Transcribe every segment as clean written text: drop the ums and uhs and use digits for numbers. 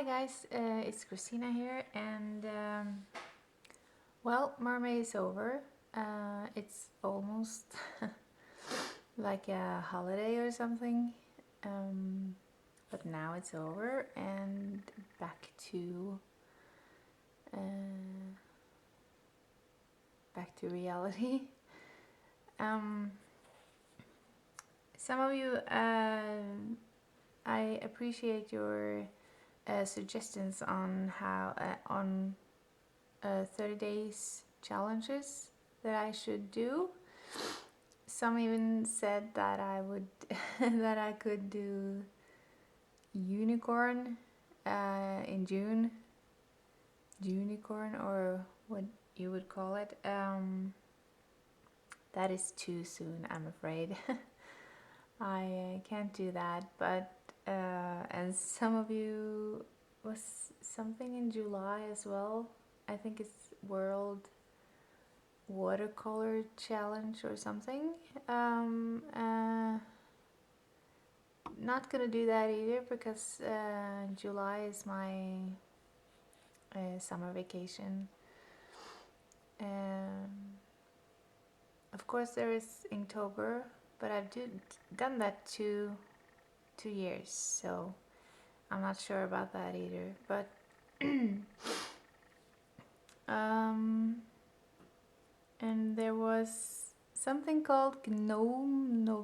Hi guys, it's Christina here, and well, Mermaid is over. It's almost like a holiday or something, but now it's over and uh, back to reality. Um, some of you, I appreciate your suggestions on how on 30 days challenges that I should do. Some even said that I would that I could do unicorn in June, unicorn, or what you would call it. That is too soon, I'm afraid. I can't do that, but and some of you was something in July as well. I think it's World Watercolor Challenge or something. Not gonna do that either because July is my summer vacation. Of course, there is Inktober, but I've done that two years, so I'm not sure about that either. But and there was something called Gnomevember.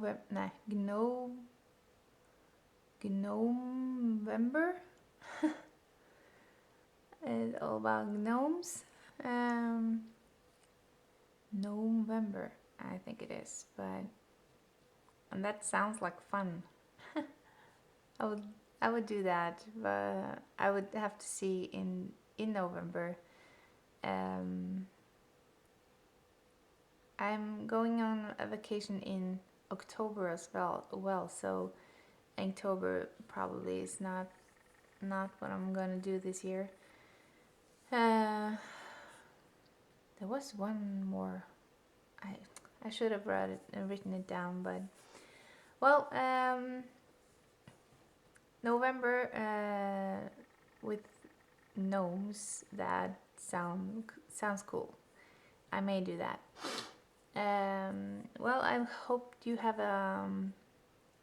It's all about gnomes. November, I think it is, and that sounds like fun. I would do that, but I would have to see in November. I'm going on a vacation in October as well, so Inktober probably is not what I'm gonna do this year. There was one more. I should have written it down, but well, November with gnomes, that sounds cool. I may do that. Well, I hope you have a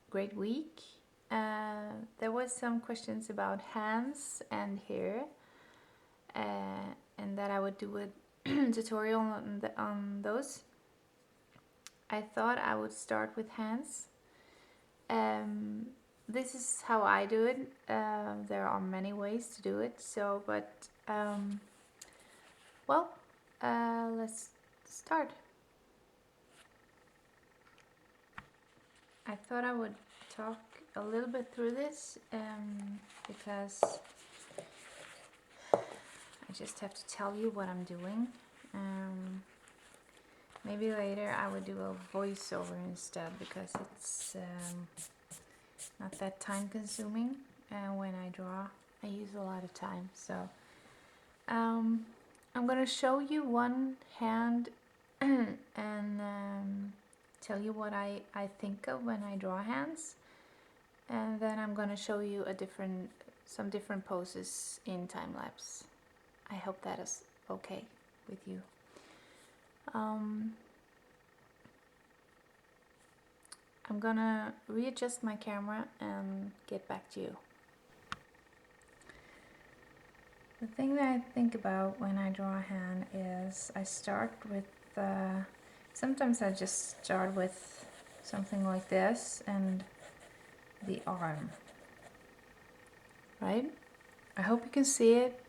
great week. There was some questions about hands and hair, and that I would do a tutorial on those. I thought I would start with hands. This is how I do it. There are many ways to do it, well, let's start. I thought I would talk a little bit through this because I just have to tell you what I'm doing. Maybe later I would do a voiceover instead because it's not that time consuming. When I draw, I use a lot of time, so I'm gonna show you one hand and tell you what I think of when I draw hands, and then I'm gonna show you some different poses in time-lapse. I hope that is okay with you. I'm gonna readjust my camera and get back to you. The thing that I think about when I draw a hand is I start with sometimes I just start with something like this and the arm, right? I hope you can see it.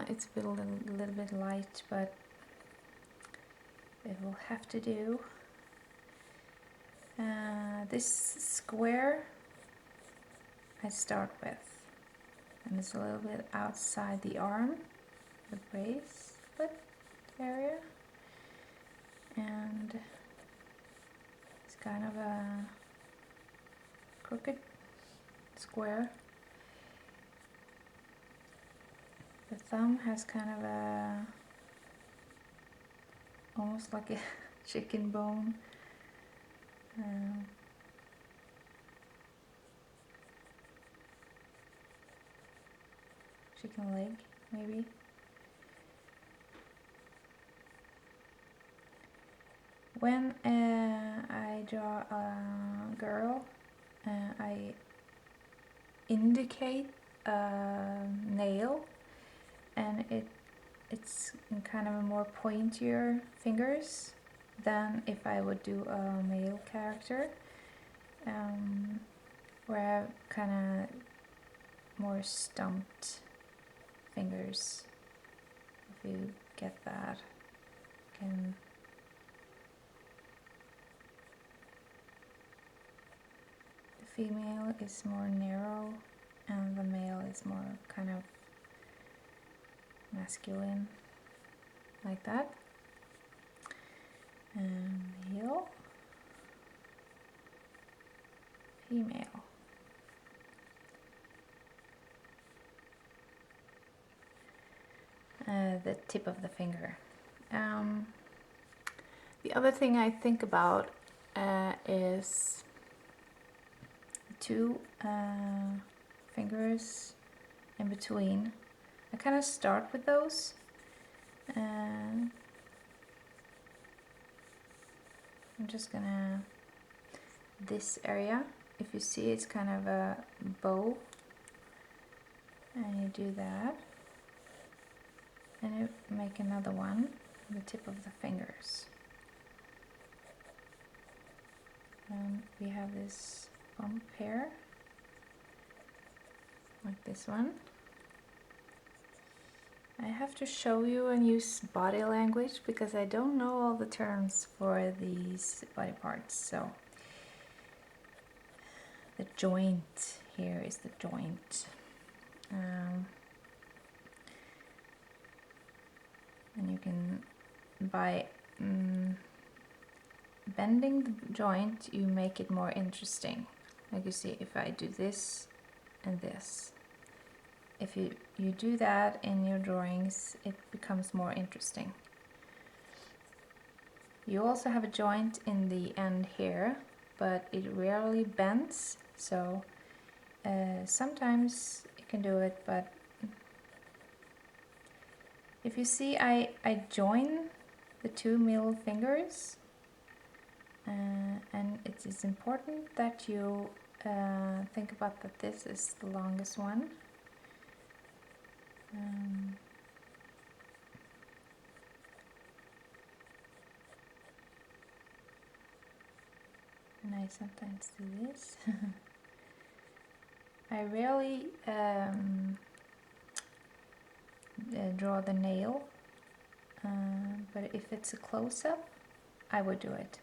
It's a little bit light, but it will have to do. This square I start with, and it's a little bit outside the arm, the bracelet area, and it's kind of a crooked square. The thumb has kind of a almost like a chicken bone. chicken leg, maybe. When I draw a girl, I indicate a nail, and it's kind of a more pointier fingers than if I would do a male character, where I have kind of more stumped fingers. If you get that, can the female is more narrow and the male is more kind of masculine, like that. Male, female. The tip of the finger. The other thing I think about is two fingers in between. I kind of start with those. I'm just gonna, this area, if you see, it's kind of a bow, and you do that, and you make another one on the tip of the fingers. And we have this bump here, like this one. I have to show you and use body language because I don't know all the terms for these body parts. So the joint here is the joint. And you can, by bending the joint, you make it more interesting. Like you see, if I do this and this, if you do that in your drawings, it becomes more interesting. You also have a joint in the end here, but it rarely bends, so sometimes you can do it, but if you see, I join the two middle fingers, and it is important that you think about that this is the longest one. And I sometimes do this. I rarely draw the nail, but if it's a close-up, I would do it.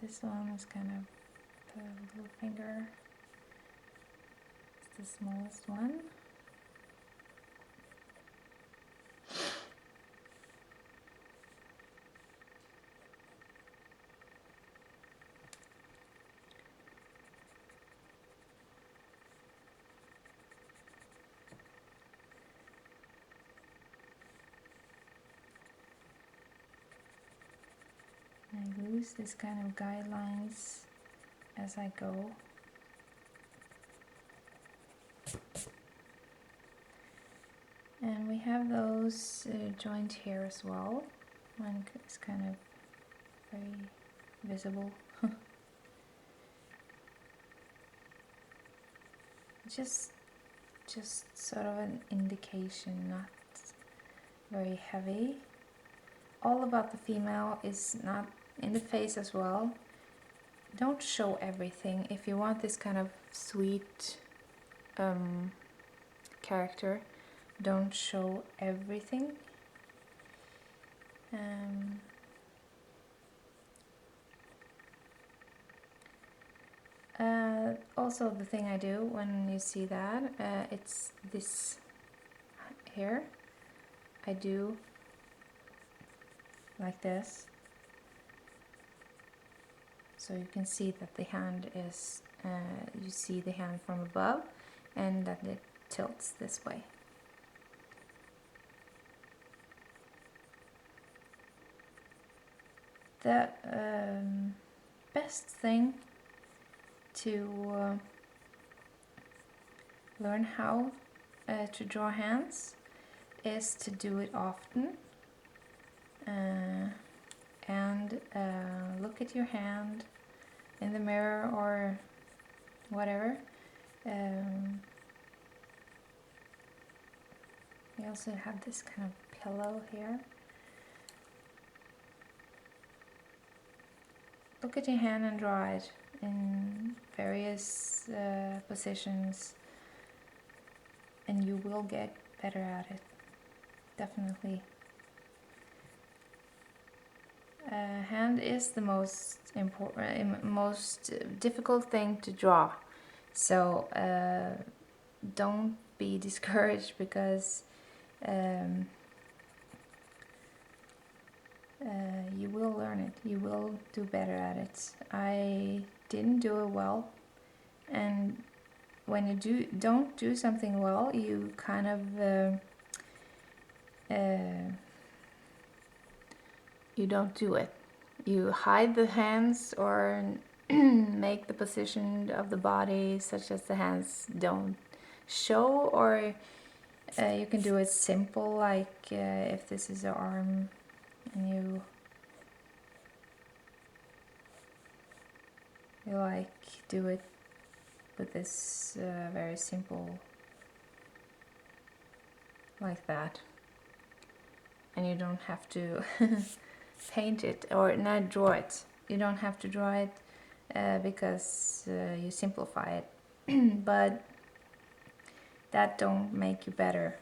This one is kind of the little finger. It's the smallest one. I use this kind of guidelines as I go. And we have those joint here as well. One is kind of very visible. just sort of an indication, not very heavy. All about the female is not in the face as well. Don't show everything. If you want this kind of sweet character, don't show everything. Also, the thing I do when you see that, it's this here. I do like this, so you can see that the hand is, you see the hand from above, and that it tilts this way. the best thing to learn how to draw hands is to do it often, and look at your hand in the mirror or whatever. We also have this kind of pillow here. Look at your hand and draw it in various positions, and you will get better at it, definitely. Hand is the most important, most difficult thing to draw, so don't be discouraged because you will learn it. You will do better at it. I didn't do it well, and when you don't do something well, you kind of you don't do it. You hide the hands or make the position of the body such as the hands don't show, or you can do it simple, like if this is an arm and you like do it with this very simple, like that, and you don't have to paint it or not draw it. You don't have to draw it because you simplify it, but that don't make you better.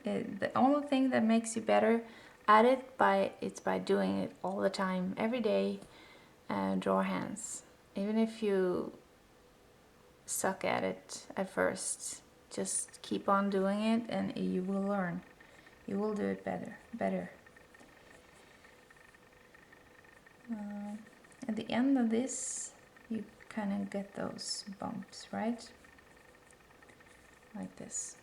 The only thing that makes you better at it it's by doing it all the time, every day. Draw hands, even if you suck at it at first, just keep on doing it and you will learn. You will do it better. At the end of this, you kind of get those bumps, right? Like this.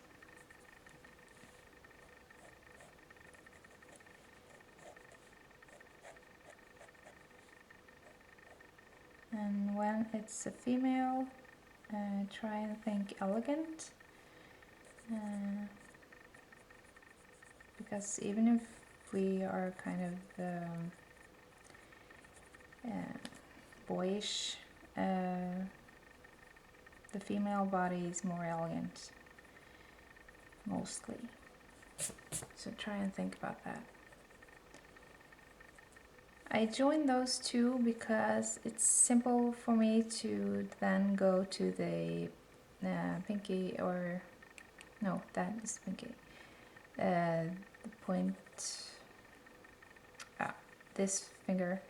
And when it's a female, try and think elegant. Because even if we are kind of boyish, the female body is more elegant, mostly. So try and think about that. I joined those two because it's simple for me to then go to the pinky, or no, that is pinky. The point, this finger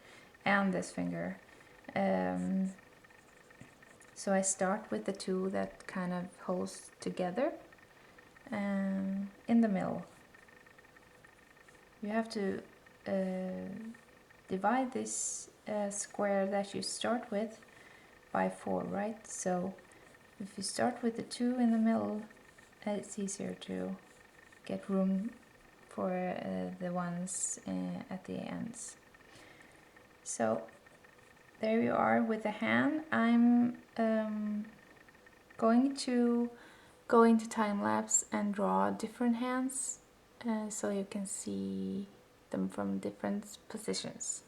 and this finger. So I start with the two that kind of holds together in the middle. You have to divide this square that you start with by 4, right? So if you start with the 2 in the middle, it's easier to get room for the ones at the ends. So there you are with the hand. I'm going to go into time-lapse and draw different hands so you can see them from different positions.